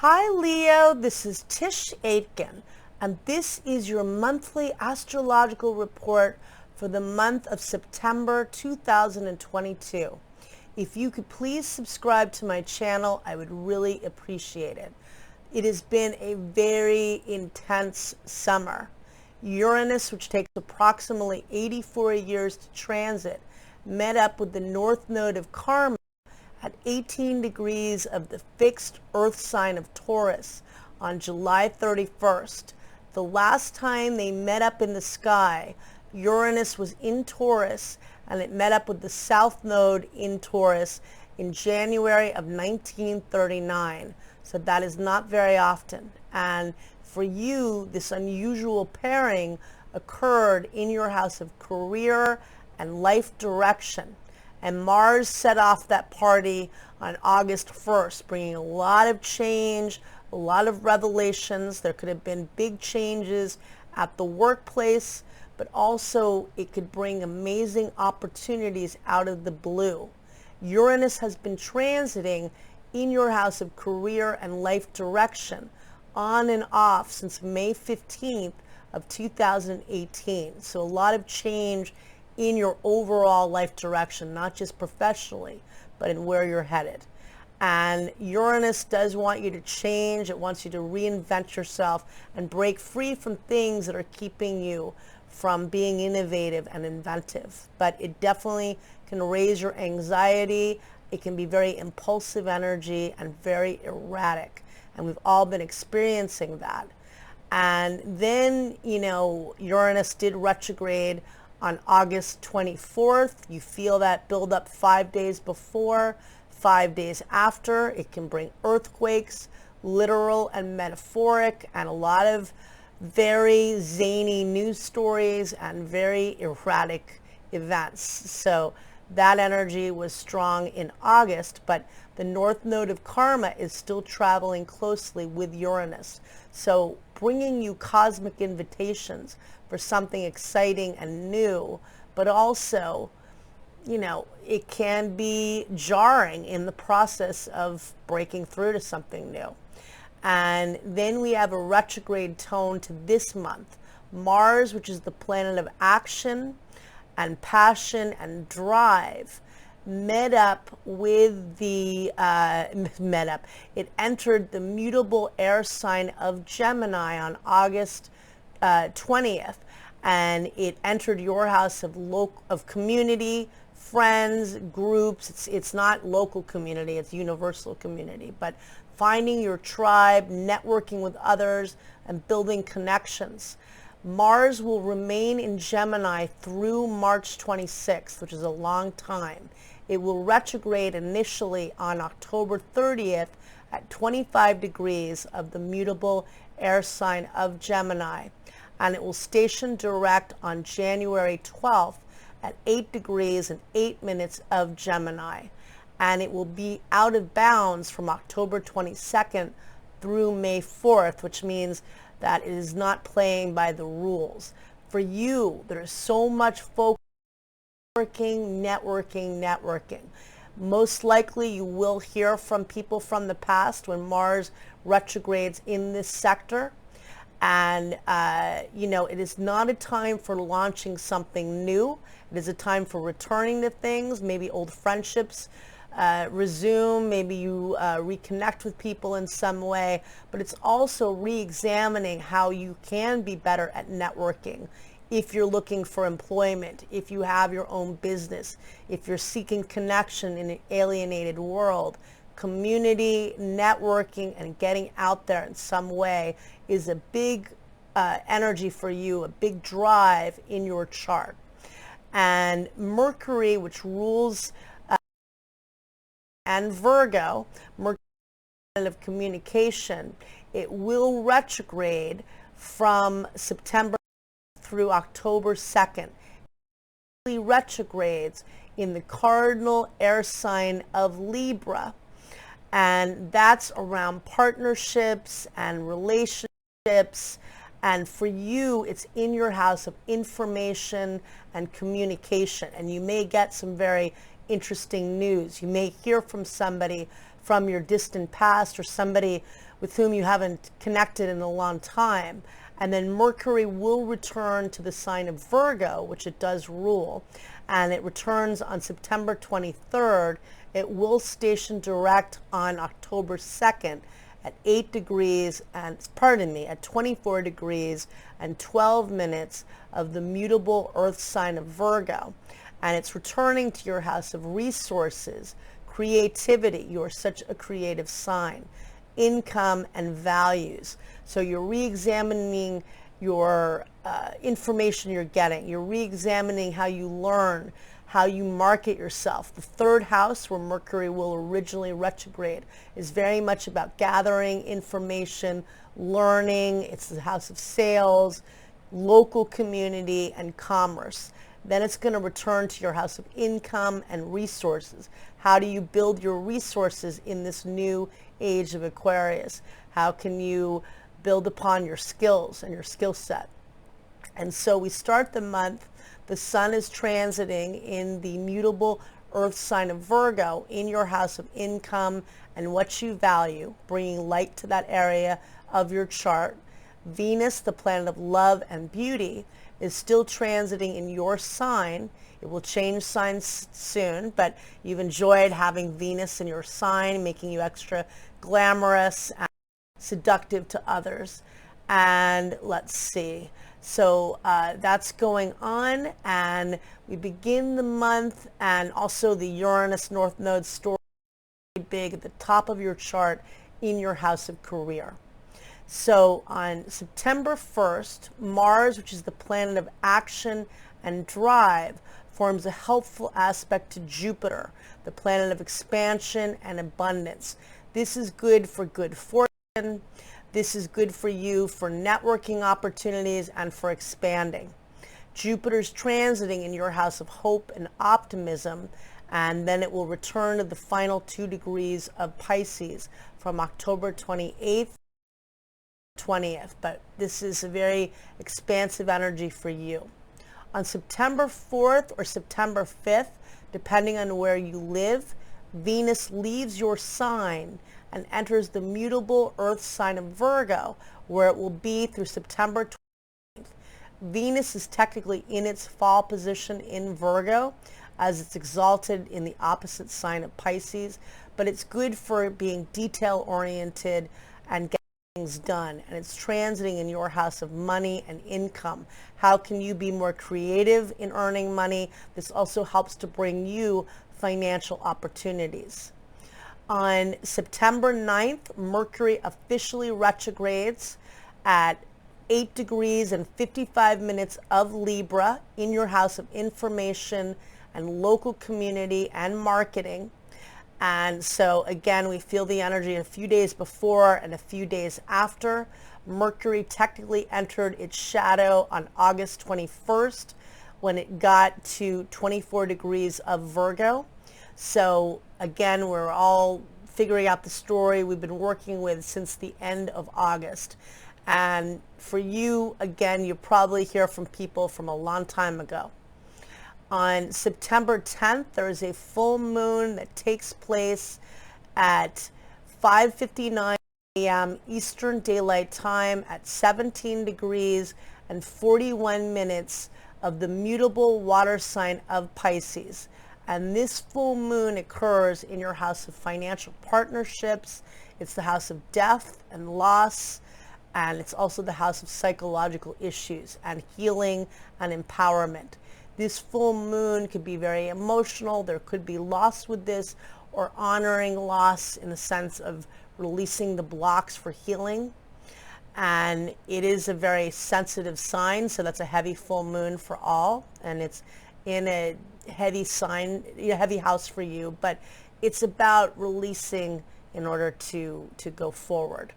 Hi Leo, this is Tisch Aitken, and this is your monthly astrological report for the month of September 2022. If you could please subscribe to my channel, I would really appreciate it. It has been a very intense summer. Uranus, which takes approximately 84 years to transit, met up with the North Node of Karma at 18 degrees of the fixed Earth sign of Taurus on July 31st. The last time they met up in the sky, Uranus was in Taurus, and it met up with the South Node in Taurus in January of 1939. So that is not very often. And for you, this unusual pairing occurred in your house of career and life direction. And Mars set off that party on August 1st, bringing a lot of change, a lot of revelations. There could have been big changes at the workplace, but also it could bring amazing opportunities out of the blue. Uranus has been transiting in your house of career and life direction on and off since May 15th of 2018. So a lot of change in your overall life direction, not just professionally, but in where you're headed. And Uranus does want you to change. It wants you to reinvent yourself and break free from things that are keeping you from being innovative and inventive. But it definitely can raise your anxiety. It can be very impulsive energy and very erratic. And we've all been experiencing that. And then, Uranus did retrograde on August 24th. You feel that build up 5 days before, 5 days after. It can bring earthquakes, literal and metaphoric, and a lot of very zany news stories and very erratic events. So that energy was strong in August, but the North Node of Karma is still traveling closely with Uranus. So bringing you cosmic invitations for something exciting and new, but also, it can be jarring in the process of breaking through to something new. And then we have a retrograde tone to this month. Mars, which is the planet of action and passion and drive, met up with the, it entered the mutable air sign of Gemini on August 20th, and it entered your house of community, friends, groups. It's not local community, it's universal community, but finding your tribe, networking with others, and building connections. Mars will remain in Gemini through March 26th, which is a long time. It will retrograde initially on October 30th at 25 degrees of the mutable air sign of Gemini. And it will station direct on January 12th at 8 degrees and 8 minutes of Gemini. And it will be out of bounds from October 22nd through May 4th, which means that it is not playing by the rules. For you, there is so much focus networking. Most likely you will hear from people from the past when Mars retrogrades in this sector. And, it is not a time for launching something new. It is a time for returning to things, maybe old friendships resume, maybe you reconnect with people in some way, but it's also re-examining how you can be better at networking. If you're looking for employment, if you have your own business, if you're seeking connection in an alienated world, community, networking, and getting out there in some way is a big energy for you, a big drive in your chart. And Mercury, which rules and Virgo, Mercury of communication, it will retrograde from September through October 2nd. It retrogrades in the cardinal air sign of Libra, and that's around partnerships and relationships. And for you, it's in your house of information and communication, and you may get some very interesting news. You may hear from somebody from your distant past or somebody with whom you haven't connected in a long time. And then Mercury will return to the sign of Virgo, which it does rule, and it returns on September 23rd. It will station direct on October 2nd at 8 degrees and, at 24 degrees and 12 minutes of the mutable earth sign of Virgo. And it's returning to your house of resources, creativity. You're such a creative sign. Income and values. So you're re-examining your information you're getting. You're re-examining how you learn, how you market yourself. The third house, where Mercury will originally retrograde, is very much about gathering information, learning. It's the house of sales, local community, and commerce. Then it's going to return to your house of income and resources. How do you build your resources in this new age of Aquarius? How can you build upon your skills and your skill set? And so we start the month. The sun is transiting in the mutable earth sign of Virgo in your house of income and what you value, bringing light to that area of your chart. Venus, the planet of love and beauty, is still transiting in your sign. It will change signs soon, but you've enjoyed having Venus in your sign, making you extra glamorous and seductive to others. And let's see. So that's going on, and we begin the month, and also the Uranus North Node story big at the top of your chart in your house of career. So on September 1st, Mars, which is the planet of action and drive, forms a helpful aspect to Jupiter, the planet of expansion and abundance. This is good for good fortune. This is good for you for networking opportunities and for expanding. Jupiter's transiting in your house of hope and optimism, and then it will return to the final 2 degrees of Pisces from October 28th 20th, but this is a very expansive energy for you. On September 4th or September 5th, depending on where you live, Venus leaves your sign and enters the mutable earth sign of Virgo, where it will be through September 20th. Venus is technically in its fall position in Virgo, as it's exalted in the opposite sign of Pisces, but it's good for being detail-oriented and getting things done. And it's transiting in your house of money and income. How can you be more creative in earning money? This also helps to bring you financial opportunities. On September 9th, Mercury officially retrogrades at 8 degrees and 55 minutes of Libra in your house of information and local community and marketing. And so again, we feel the energy a few days before and a few days after. Mercury technically entered its shadow on August 21st when it got to 24 degrees of Virgo. So again, we're all figuring out the story we've been working with since the end of August. And for you, again, you probably hear from people from a long time ago. On September 10th, there is a full moon that takes place at 5:59 a.m. Eastern Daylight Time at 17 degrees and 41 minutes of the mutable water sign of Pisces. And this full moon occurs in your house of financial partnerships. It's the house of death and loss, and it's also the house of psychological issues and healing and empowerment. This full moon could be very emotional. There could be loss with this, or honoring loss in the sense of releasing the blocks for healing. And it is a very sensitive sign, so that's a heavy full moon for all, and it's in a heavy sign, a heavy house for you, but it's about releasing in order to go forward.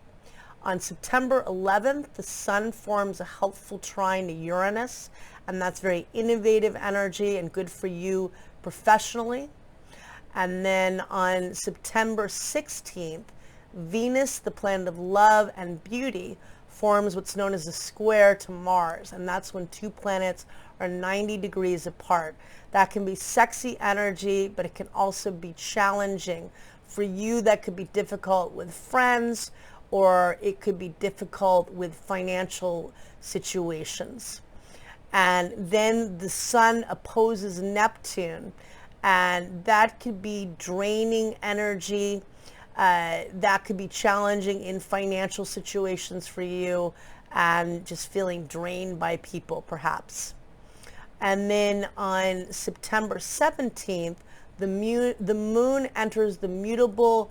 On September 11th, the sun forms a helpful trine to Uranus, and that's very innovative energy and good for you professionally. And then on September 16th, Venus, the planet of love and beauty, forms what's known as a square to Mars, and that's when two planets are 90 degrees apart. That can be sexy energy, but it can also be challenging For you, that could be difficult with friends, or it could be difficult with financial situations. And then the sun opposes Neptune, and that could be draining energy. That could be challenging in financial situations for you, and just feeling drained by people perhaps. And then on September 17th, the moon enters the mutable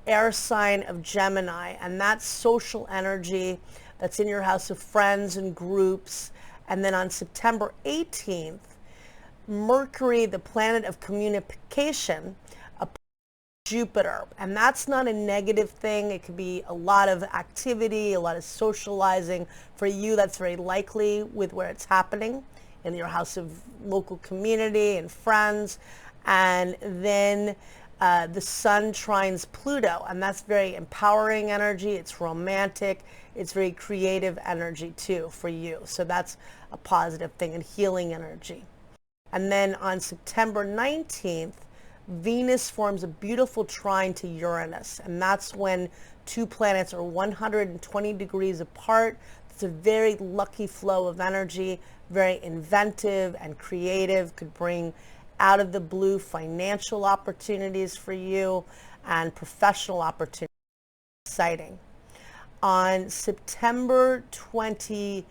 air sign of Gemini, and that's social energy that's in your house of friends and groups. And then on September 18th, Mercury, the planet of communication, opposed Jupiter, and that's not a negative thing. It could be a lot of activity, a lot of socializing. For you, that's very likely with where it's happening, in your house of local community and friends. And then the sun trines Pluto, and that's very empowering energy. It's romantic. It's very creative energy too for you. So that's a positive thing, and healing energy. And then on September 19th, Venus forms a beautiful trine to Uranus, and that's when two planets are 120 degrees apart. It's a very lucky flow of energy, very inventive and creative, could bring out of the blue financial opportunities for you and professional opportunities. Exciting. On September 22nd,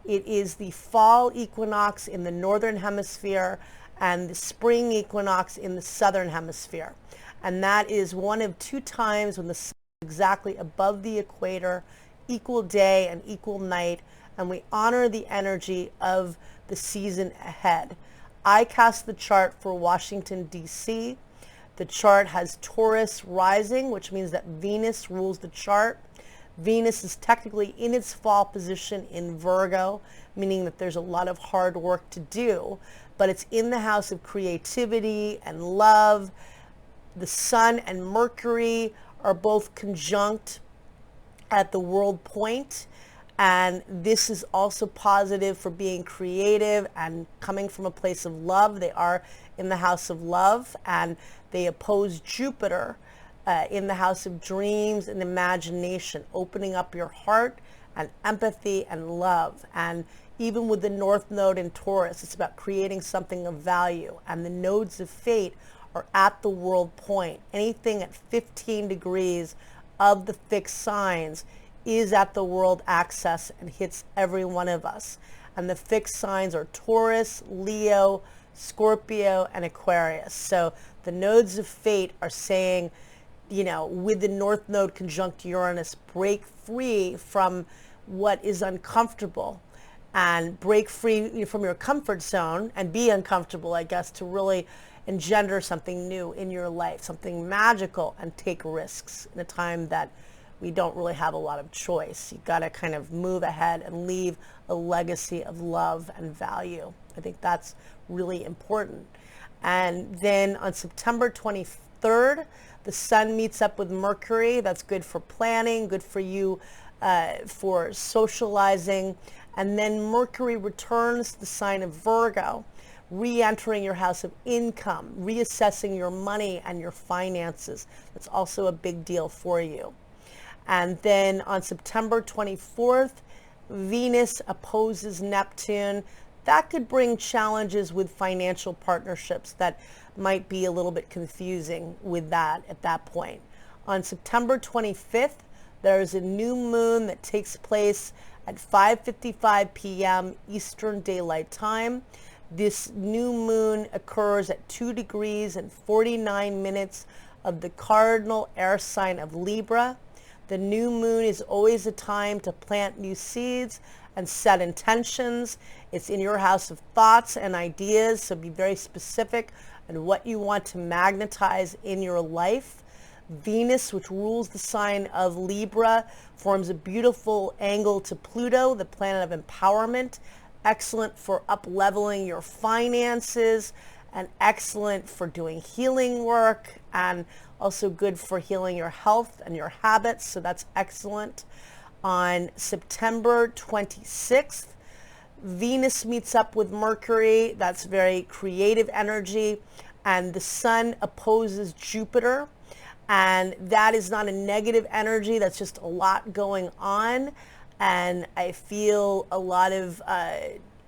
it is the fall equinox in the northern hemisphere and the spring equinox in the southern hemisphere. And that is one of two times when the sun is exactly above the equator, equal day and equal night, and we honor the energy of the season ahead. I cast the chart for Washington, D.C. The chart has Taurus rising, which means that Venus rules the chart. Venus is technically in its fall position in Virgo, meaning that there's a lot of hard work to do, but it's in the house of creativity and love. The Sun and Mercury are both conjunct at the world point, and this is also positive for being creative and coming from a place of love. They are in the house of love, and they oppose Jupiter in the house of dreams and imagination, opening up your heart and empathy and love. And even with the North Node in Taurus, it's about creating something of value. And the nodes of fate are at the world point. Anything at 15 degrees of the fixed signs is at the world axis and hits every one of us. And the fixed signs are Taurus, Leo, Scorpio, and Aquarius. So the nodes of fate are saying, you know, with the North Node conjunct Uranus, break free from what is uncomfortable and break free from your comfort zone and be uncomfortable, I guess, to really engender something new in your life, something magical, and take risks in a time that we don't really have a lot of choice. You got to kind of move ahead and leave a legacy of love and value. I think that's really important. And then on September 23rd, the sun meets up with Mercury. That's good for planning, good for you for socializing. And then Mercury returns to the sign of Virgo, re-entering your house of income, reassessing your money and your finances. That's also a big deal for you. And then on September 24th, Venus opposes Neptune. That could bring challenges with financial partnerships that might be a little bit confusing with that at that point. On September 25th, there's a new moon that takes place at 5:55 p.m. Eastern Daylight Time. This new moon occurs at 2 degrees and 49 minutes of the cardinal air sign of Libra. The new moon is always a time to plant new seeds and set intentions. It's in your house of thoughts and ideas, so be very specific on what you want to magnetize in your life. Venus, which rules the sign of Libra, forms a beautiful angle to Pluto, the planet of empowerment. Excellent for up-leveling your finances, and excellent for doing healing work, and also good for healing your health and your habits, so that's excellent. On September 26th, Venus meets up with Mercury. That's very creative energy, and the sun opposes Jupiter, and that is not a negative energy. That's just a lot going on, and I feel a lot of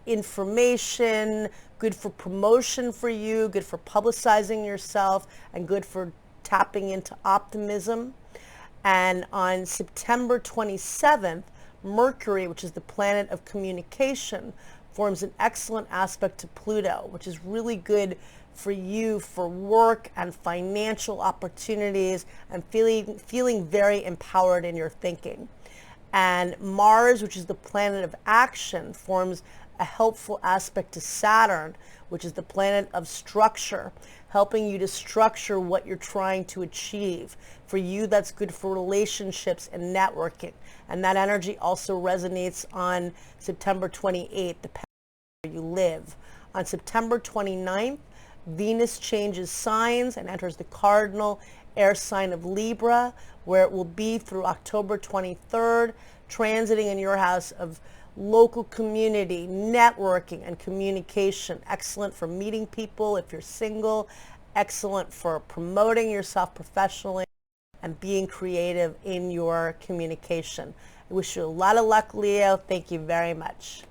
information, good for promotion for you, good for publicizing yourself, and good for tapping into optimism. And on September 27th, Mercury, which is the planet of communication, forms an excellent aspect to Pluto, which is really good for you for work and financial opportunities and feeling very empowered in your thinking. And Mars, which is the planet of action, forms a helpful aspect to Saturn, which is the planet of structure, helping you to structure what you're trying to achieve. For you, that's good for relationships and networking. And that energy also resonates on September 28th, depending on where you live. On September 29th, Venus changes signs and enters the cardinal air sign of Libra, where it will be through October 23rd, transiting in your house of local community, networking, and communication. Excellent for meeting people if you're single, excellent for promoting yourself professionally and being creative in your communication. I wish you a lot of luck, Leo. Thank you very much.